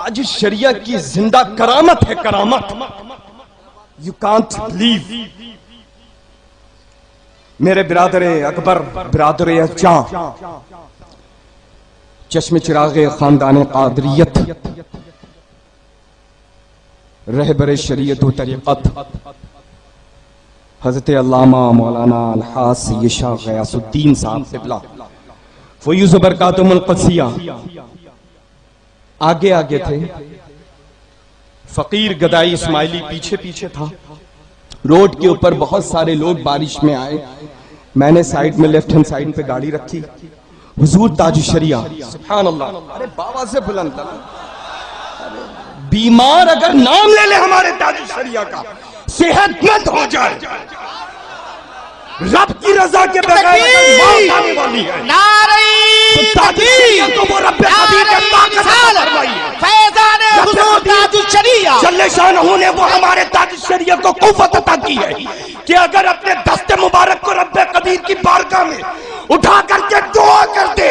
ताज शरिया की जिंदा करामत है, करामत। You can't believe. मेरे बिरादरे अकबर, बिरादरे अज्जा, चश्मे चिरागे खानदान कादरियत, रहबरे शरीयत व तरीक़त, हज़रत अल्लामा मौलाना अलहाज सैयद शाह गयासुद्दीन साहब क़िबला फ़य्यूज़ व बरकातुहुल क़दसिया आगे आगे थे। फकीर गदाई इस्माइली पीछे पीछे था। रोड के ऊपर बहुत सारे लोग बारिश में आए। मैंने साइड में लेफ्ट हैंड साइड पे गाड़ी रखी। हुजूर ताज शरिया, सुभान अल्लाह, अरे बाबा से बुलंद, बीमार अगर नाम ले ले हमारे ताज शरिया का, सेहतमंद हो जाए, रब की रजा के बगैर मौत आने वाली है। तो ताज शरिया को वो रब कदीर ने ताकत फरमाई है। फैज़ाने हुजूर ताज शरिया जल्ले शानहू ने वो हमारे ताज शरिया को कुव्वत अता की है कि अगर अपने दस्ते मुबारक को रब कदीर की बारगाह में उठा करके दुआ कर दे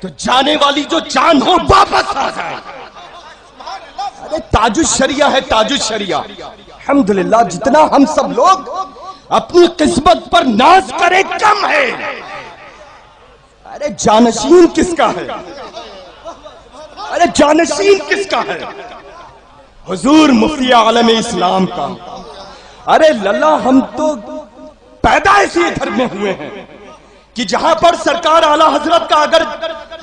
तो जाने वाली जो जान हो वापस आ जाए। अरे ताज शरिया है, ताज शरिया। अल्हम्दुलिल्लाह, जितना हम सब लोग अपनी किस्मत पर नाज करें कम है। अरे जानशीन किसका है? अरे जानशीन किसका है? हुजूर मुफ्ती आलम इस्लाम का। अरे लल्ला, हम तो पैदा इसी घर में हुए हैं कि जहां पर सरकार आला हजरत का अगर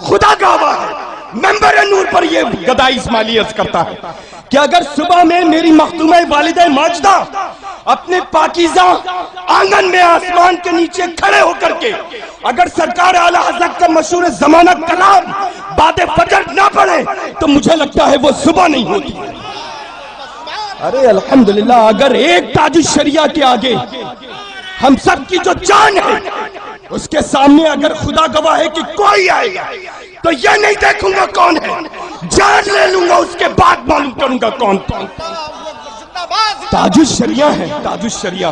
खुदा गावा है, मेंबर नूर पर ये गदाई इस्माइली अर्ज करता है कि अगर सुबह में मेरी मखदूमा वालिदा माजिदा अपने पाकीज़ा आंगन में आसमान के नीचे खड़े होकर के अगर सरकार आला हज़रत का मशहूर ज़माना कलाम बादे फजर ना पढ़े तो मुझे लगता है वो सुबह नहीं होती। अरे अल्हम्दुलिल्लाह, अगर एक ताज शरिया के आगे हम सब की जो जान है उसके सामने अगर खुदा गवाह है कि कोई आएगा तो ये नहीं देखूंगा कौन है, जान ले लूंगा, उसके बाद मालूम करूंगा कौन कौन। ताजुश शरिया है, ताजुश शरिया।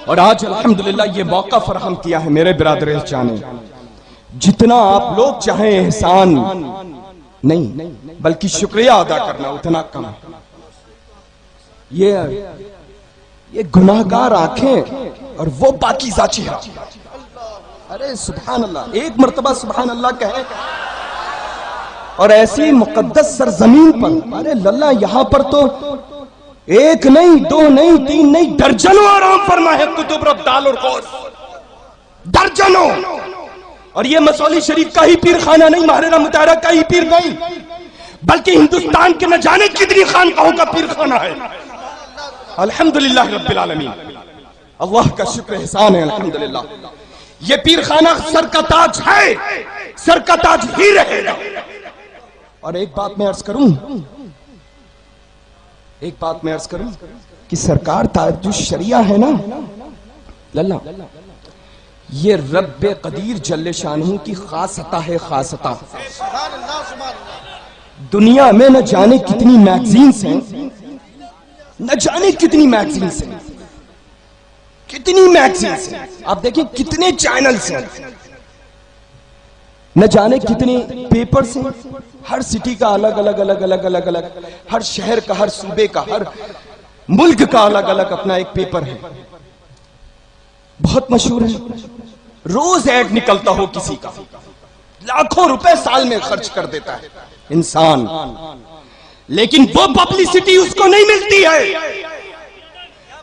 और आज अल्हम्दुलिल्लाह ये मौका फराहम किया है मेरे बिरादर जाने, जितना आप लोग चाहे एहसान नहीं बल्कि शुक्रिया अदा करना उतना कम। ये गुनाहगार आंखें और वो पाकीज़ा चेहरा। अरे सुभान अल्लाह, एक मर्तबा सुभान अल्लाह कहे और ऐसी मुकद्दस सरजमीन पर। अरे लल्ला, यहाँ पर तो एक नहीं, दो नहीं, तीन नहीं, दर्जनों आराम फरमा है कुतुब रब्दाल और गौस, दर्जनों। और ये मसौली शरीफ का ही पीर खाना नहीं, महरेरा मुताहरा का ही पीर नहीं, बल्कि हिंदुस्तान के न जाने कितनी खानकाहों का पीर खाना है। अल्हम्दुलिल्लाह रब्बिल आलमीन, अल्लाह का शुक्र एहसान है। अल्हम्दुलिल्लाह, ये पीर खाना सर का ताज है, सर का ताज ही रहेगा। और एक बात मैं अर्ज करूं, एक बात मैं अर्ज करूं कि सरकार ताजुश शरिया है ना लल्ला, ये रब्बे कदीर जल्ले शानहू की खासता है, खासता। दुनिया में न जाने कितनी मैगजीन्स हैं, न जाने कितनी मैगजीन्स हैं, कितनी मैगजीन्स हैं। आप देखिए कितने चैनल्स हैं, न जाने कितने पेपर्स हैं। हर सिटी का अलग अलग अलग अलग अलग अलग, हर शहर का, हर सूबे का, हर मुल्क का अलग अलग अपना एक पेपर है, बहुत मशहूर है। रोज ऐड निकलता हो किसी का, लाखों रुपए साल में खर्च कर देता है इंसान, लेकिन वो पब्लिसिटी उसको नहीं मिलती है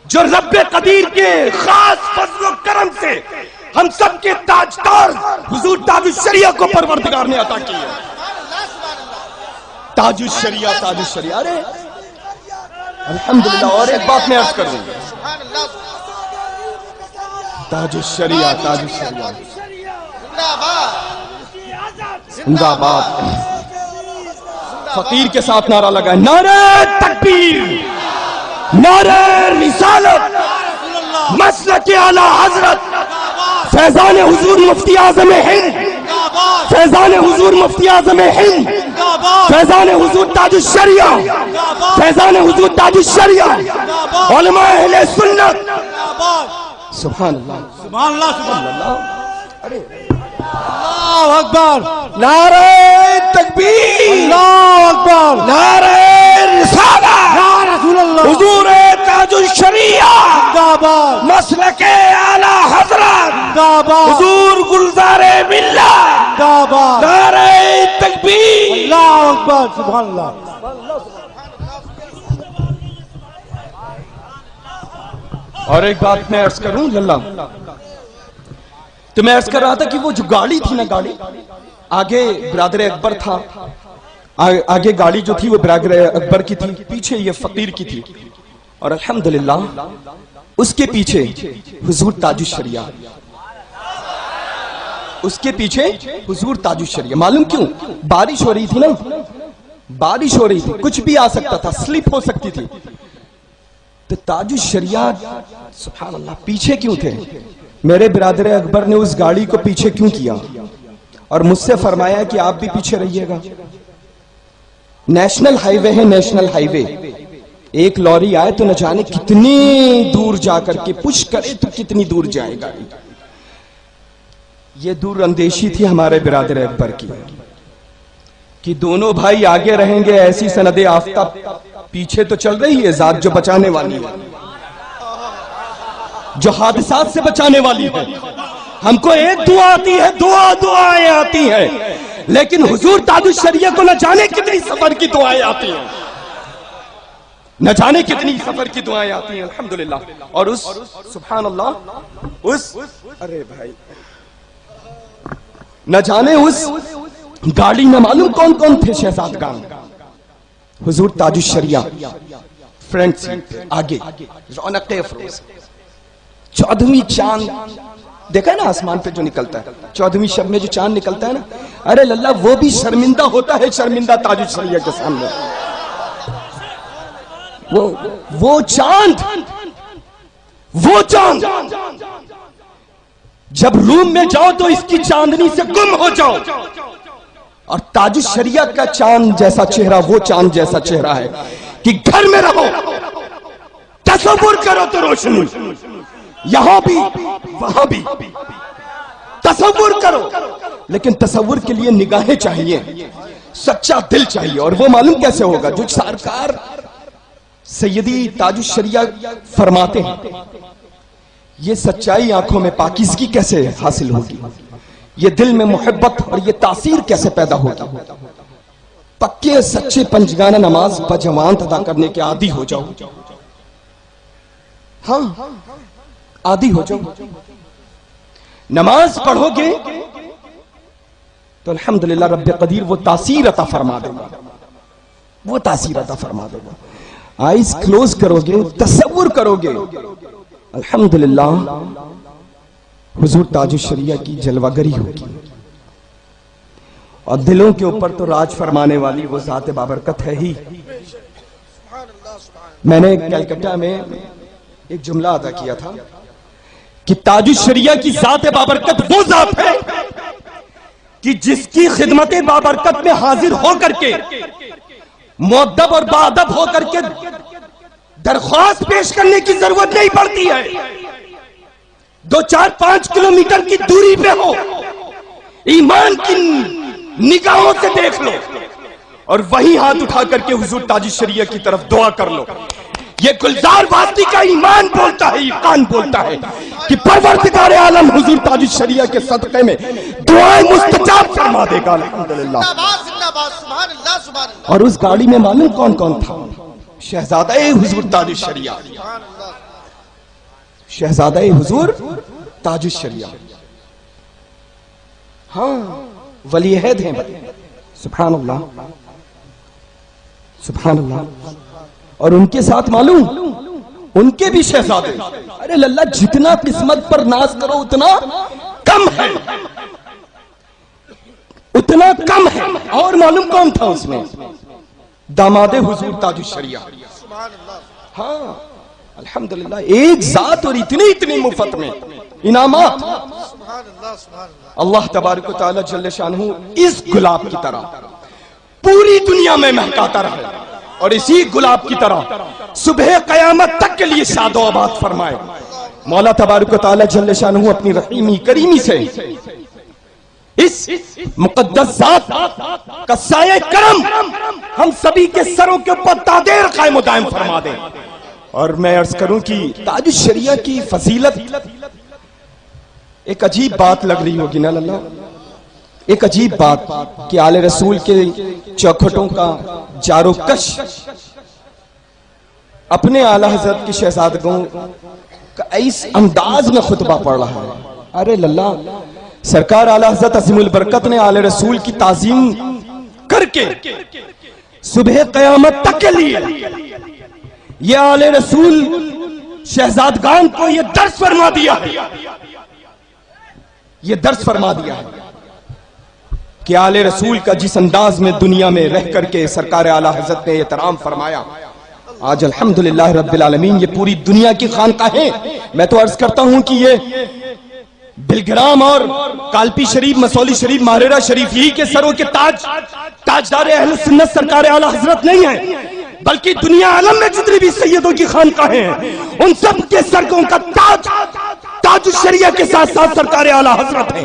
जो रब्बे कदीर के खास फज़्ल करम से हम सब के ताजदार हुजूर ताजुश शरिया को परवरदिगार ने अता की है। ताजुश शरिया, ताजुश शरिया। अरे अल्हम्दुलिल्लाह, और एक बात मैं अर्ज करूं, ताजुश शरिया, ताजुश शरिया जिंदाबाद। फकीर के साथ नारा लगाए, नारे तकबीर, नारे रिसालत, मसलक आला हजरत, फैजान हुजूर मुफ्ती आज़म हिंद, फैजान हुजूर मुफ्ती आज़म हिंद, फैजान हुजूर ताजुश शरिया, फैजान हुजूर ताजुश शरिया, उलमा अहले सुन्नत। सुभान अल्लाह, सुभान अल्लाह, सुभान अल्लाह। अरे अल्लाहु अकबर, नारे तकबीर, अल्लाहु मसलके आला हजरत हुजूर गुलजारे मिल्लत नारे तकबीर अल्लाहु अकबर सुभान अल्लाह। और एक बात मैं अर्ज करूं लल्ला, तो मैं अर्ज कर रहा था कि वो जो गाड़ी थी ना, गाड़ी आगे बिरादर अकबर था, आगे गाड़ी जो थी वो बिरादर अकबर की थी, पीछे ये फकीर की थी, और अल्हम्दुलिल्लाह उसके पीछे हुजूर ताजुश्शरिया, उसके पीछे हुजूर ताजुश्शरिया। मालूम क्यों? बारिश हो रही थी ना, बारिश हो रही थी, कुछ भी आ सकता था, स्लिप हो सकती थी, तो ताजुश्शरिया सुभान अल्लाह पीछे क्यों थे? मेरे बिरादर अकबर ने उस गाड़ी को पीछे क्यों किया और मुझसे फरमाया कि आप भी पीछे रहिएगा। नेशनल हाईवे है, नेशनल हाईवे, एक लॉरी आए तो न जाने कितनी दूर जाकर के पुश करे तो कितनी दूर जाएगा। ये दूर अंदेशी थी हमारे बिरादर अकबर की कि दोनों भाई आगे रहेंगे, ऐसी सनदे आफ्ताब पीछे तो चल रही है, जात जो बचाने वाली है, जो हादसात से बचाने वाली है। हमको एक दुआ आती है, दुआएं आती हैं, लेकिन हुजूर ताजुश्शरिया को न जाने कितनी सफर की दुआएं आती हैं, न जाने कितनी सफर की दुआएं आती हैं। अल्हम्दुलिल्लाह। और उस सुभान अल्लाह उस अरे भाई न जाने उस गाड़ी में मालूम कौन कौन थे शहजादगान। हुजूर ताजुश्शरिया फ्रंट सीट आगे, रौनक अफरोज, 14वीं चांद देखा है ना आसमान पे जो निकलता है, 14वीं शब में जो चांद निकलता है ना, अरे लल्ला वो भी शर्मिंदा होता है, शर्मिंदा ताजुश्शरिया के सामने। वो चांद जब रूम में जाओ तो इसकी चांदनी से गुम हो जाओ, और ताजुश्शरिया का चांद जैसा चेहरा वो चांद जैसा चेहरा है कि घर में रहो तसव्वुर करो तो रोशनी, यहां भी वहां भी तसव्वुर करो, लेकिन तसव्वुर के लिए निगाहें चाहिए, सच्चा दिल चाहिए। और वो मालूम कैसे होगा? जो सरकार सैयदी ताजुश्शरिया फरमाते हैं, ये सच्चाई आंखों में पाकीज़गी कैसे हासिल होगी, ये दिल में मोहब्बत और ये तासीर कैसे पैदा होगी? पक्के सच्चे पंचगाना नमाज बजवान अदा करने के आदी हो जाओ, हाँ आदी हो जाओ, नमाज पढ़ोगे तो अल्हम्दुलिल्लाह रब्बे कदीर वो तासीर अता फरमा देगा, वो तासीर अता फरमा देगा। आइज क्लोज करोगे, तसव्वुर करोगे, अल्हम्दुलिल्लाह हुजूर ताजुश्शरिया की जलवागरी होगी, और दिलों के ऊपर तो राज फरमाने वाली वो ज़ात बाबरकत है ही। मैंने कलकत्ता में एक जुमला अदा किया था कि ताजुश्शरिया की ज़ात बाबरकत वो ज़ात है कि जिसकी खिदमत बाबरकत में हाजिर होकर के मुअद्दब और बाअदब होकर के दरख्वास्त पेश करने की जरूरत नहीं पड़ती है। 2-4-5 किलोमीटर की दूरी पे हो, ईमान की निगाहों से देख लो और वही हाथ उठा करके हुजूर ताजुश्शरिया की तरफ दुआ कर लो। ये गुलजार वास्ती का ईमान बोलता है, ईमान बोलता है कि परवरदिगार आलम हुजूर ताजुश्शरिया के सदक़े में दुआएं मुस्तजाब फरमा देगा। अल्हम्दुलिल्लाह। और उस गाड़ी में मालूम कौन कौन था? शहजादा हुजूर ताजुश्शरिया, शहजादा हुजूर ताजुश्शरिया, हाँ वली अहद हैं। सुभान अल्लाह, सुभान अल्लाह। और उनके साथ मालूम उनके भी शहजादे। अरे लल्ला जितना किस्मत पर नाज करो उतना कम है, उतना कम है। और मालूम कौन था उसमें? दामादे हुजूर ताजुश्शरिया। हाँ अल्हम्दुलिल्लाह, एक जात और इतनी इतनी मुफ्त में इनामात। अल्लाह तबारक व तआला जल्ल शानहू इस गुलाब की तरह पूरी दुनिया में महकाता रहे और इसी गुलाब की तरह सुबह कयामत तक के लिए शादो आबाद फरमाए। मौला तबारक व तआला जल्ल शानहू अपनी रहीमी करीमी से इस मुक़द्दस ज़ात का साये करम हम सभी के सरों के ऊपर तादेर कायम दायम फरमा दे। और मैं अर्ज करूं कि ताजुश शरिया की फजीलत एक अजीब बात लग रही होगी ना लल्ला, एक अजीब बात कि आले रसूल के चौखटों का जारोकश अपने आला हजरत की शहजादगों का इस अंदाज में खुतबा पढ़ रहा है। अरे लल्ला, सरकार आला हजरत अज़ीमुल बरकत ने आले रसूल की ताज़ीम करके सुबह क़यामत तक के लिए ये आले रसूल शहजादगान को ये दर्श फरमा दिया है, ये दर्श फरमा दिया है कि आले रसूल का जिस अंदाज में दुनिया में रह करके सरकार आला हजरत ने एहतराम फरमाया, आज अल्हम्दुलिल्लाह रब्बिल आलमीन ये पूरी दुनिया की खानकाहें, मैं तो अर्ज करता हूं कि ये बिलग्राम और कालपी शरीफ, मसौली शरीफ, मारेरा शरीफ यही के सरों के ताजदार अहले सुन्नत सरकार आला हजरत नहीं है, बल्कि दुनिया आलम में जितनी भी सैयदों की खानकाहें हैं उन सब के सरकों का ताज शरिया के साथ साथ सरकार आला हजरत है।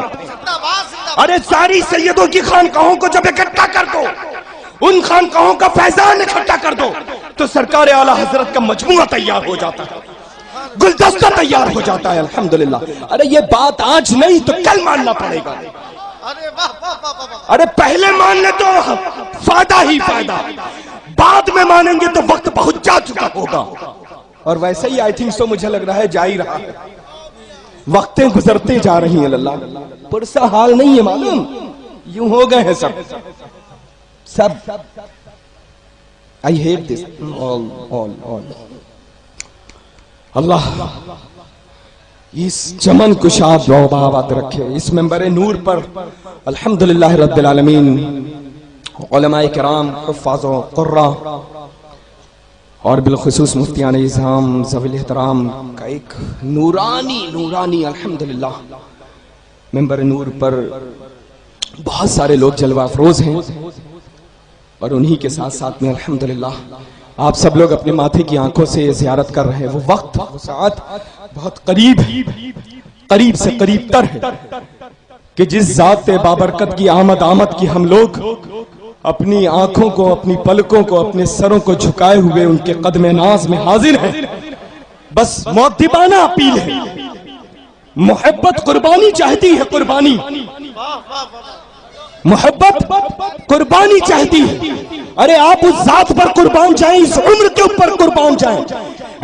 अरे सारी सैयदों की खानकाहों को जब इकट्ठा कर दो, उन खानकाहों का फैजान इकट्ठा कर दो, तो सरकार आला हजरत का मजमुआ तैयार हो जाता है, गुलदस्ता तैयार हो जाता है। अल्हम्दुलिल्लाह। अरे ये बात आज नहीं तो कल मानना पड़ेगा। अरे पहले मानने तो फायदा ही फायदा, बाद में मानेंगे तो वक्त बहुत जा चुका होगा। और वैसे ही आई थिंक सो मुझे लग रहा है जा ही रहा है, वक्तें गुजरते जा रही हैं लल्ला, पुरसा हाल नहीं है मालूम, यूं हो गए हैं सब। I hate this all. Allah इस चमन कुशाद बाबात रखे, इस मेंबर नूर पर अल्हम्दुलिल्लाह रब्बिल आलमीन उलमाए किराम, हुफ़्फ़ाज़ व क़ुर्रा और बिलखुसूस मुफ्तियान इज़ाम ज़वील एहतराम का एक नूरानी अल्हम्दुलिल्लाह मेंबर नूर पर बहुत सारे लोग जलवा अफरोज हैं, और उन्हीं के साथ साथ में अल्हम्दुलिल्लाह आप सब लोग अपने माथे की आंखों से ज़ियारत कर रहे हैं। वो वक्त, वो साथ बहुत करीब से करीब तर है कि जिस ज़ात बाबरकत की आमद की हम लोग अपनी आंखों को, अपनी पलकों को, अपने सरों को झुकाए हुए उनके कदम नाज में हाजिर हैं। बस मुअद्दिबाना अपील है, मोहब्बत कुर्बानी चाहती है, कुर्बानी मोहब्बत कुर्बानी चाहती है। अरे आप उस जात पर कुर्बान जाएं, इस उम्र के ऊपर कुर्बान जाएं,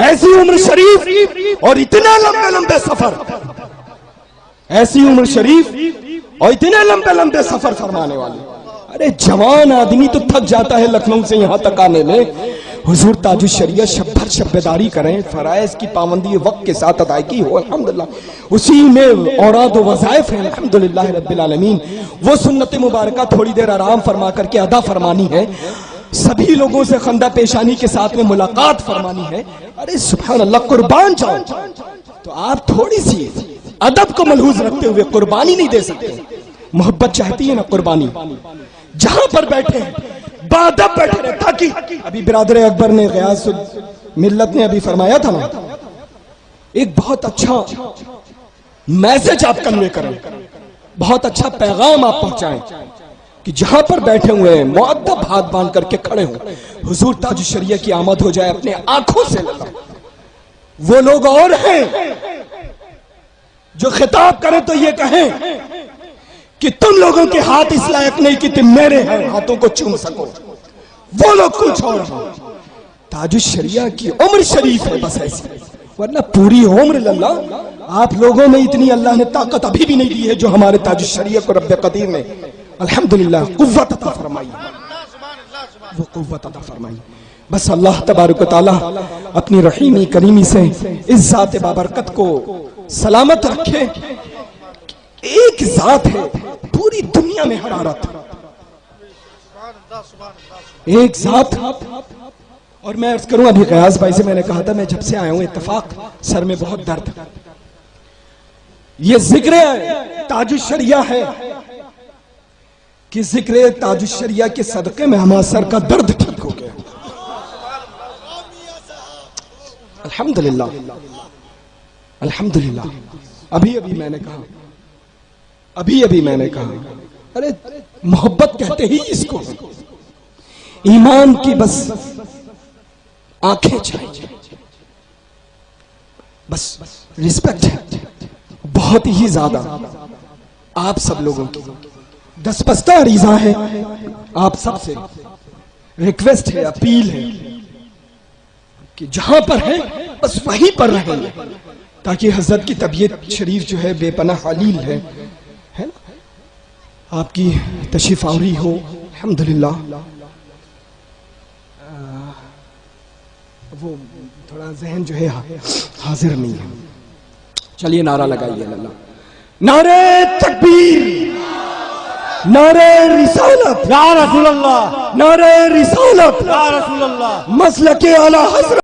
ऐसी उम्र शरीफ और इतने लंबे लंबे सफर, ऐसी उम्र शरीफ और इतने लंबे लंबे सफर फरमाने वाले। अरे जवान आदमी तो थक जाता है लखनऊ से यहां तक आने में। हुजूर ताजुश शरिया शब्बर शब्बेदारी करें, फराइज की पाबंदी वक्त के साथ अदायगी हो, अल्हम्दुलिल्लाह उसी में औराद व वज़ाइफ है अल्हम्दुलिल्लाह रब्बिल आलमीन। वो सुन्नत मुबारका थोड़ी देर आराम फरमा करके अदा फरमानी है, सभी लोगों से खंदा पेशानी के साथ में मुलाकात फरमानी है। अरे सुभान अल्लाह, कुर्बान जाओ तो आप थोड़ी सी अदब को मलहूज रखते हुए कुर्बानी नहीं दे सकते। मोहब्बत चाहती है ना कुर्बानी, जहां पर बैठे बादब बैठे रहे, ताकि अभी बिरादर अकबर ने गयास मिल्लत ने अभी फरमाया था ना, एक बहुत अच्छा मैसेज आप कन्वे करें, बहुत अच्छा पैगाम आप पहुंचाएं कि जहां पर बैठे हुए हैं मुअद्दब हाथ बांध करके खड़े हो, हुजूर ताजुश शरिया की आमद हो जाए अपने आंखों से। वो लोग और हैं जो खिताब करें तो ये कहें कि तुम लोगों के हाथ इस लायक नहीं कि तुम मेरे हैं हाथों को चूम सको, वो लोग कुछ और हैं। ताजुश शरिया की उम्र शरीफ है बस ऐसी, वरना पूरी उम्र लल्ला आप लोगों में इतनी अल्लाह ने ताकत अभी भी नहीं दी है जो हमारे ताजुश शरिया को रब्बे कदीर ने अल्हम्दुलिल्लाह कुव्वत अता फरमाई, वो कुव्वत अता फरमाई। बस अल्लाह तबारक व तआला अपनी रहीमी करीमी से इस जात बाबरकत को सलामत रखे। एक जात है पूरी दुनिया में हरारत, एक जात। और मैं अर्ज करूं, अभी गयास भाई से मैंने कहा था, मैं जब से आया हूं इत्तेफाक सर में बहुत दर्द, ये जिक्र ताजुश शरिया है कि जिक्र ताजुश शरिया के सदके में हमारा सर का दर्द ठीक हो गया अल्हम्दुलिल्लाह अल्हम्दुलिल्लाह। अभी अभी मैंने कहा अरे मोहब्बत कहते ही इसको, ईमान की बस आंखें चाहिए, बस रिस्पेक्ट है बहुत ही ज्यादा आप सब लोगों की। दसपस्ता अरीजा है आप सब से, रिक्वेस्ट है, अपील है कि जहां पर है बस वहीं पर रहेंगे, ताकि हजरत की तबीयत शरीफ जो है बेपनाह हालील है ना, आपकी तशरीफ आवरी हो। अल्हम्दुलिल्लाह वो थोड़ा जहन जो है हाजिर नहीं है। चलिए नारा लगाइए अल्लाह, नारे तकबीर, नारे रिसालत, या रसूल अल्लाह, नारे रिसालत, या रसूल अल्लाह। मसलके आला हज़रत।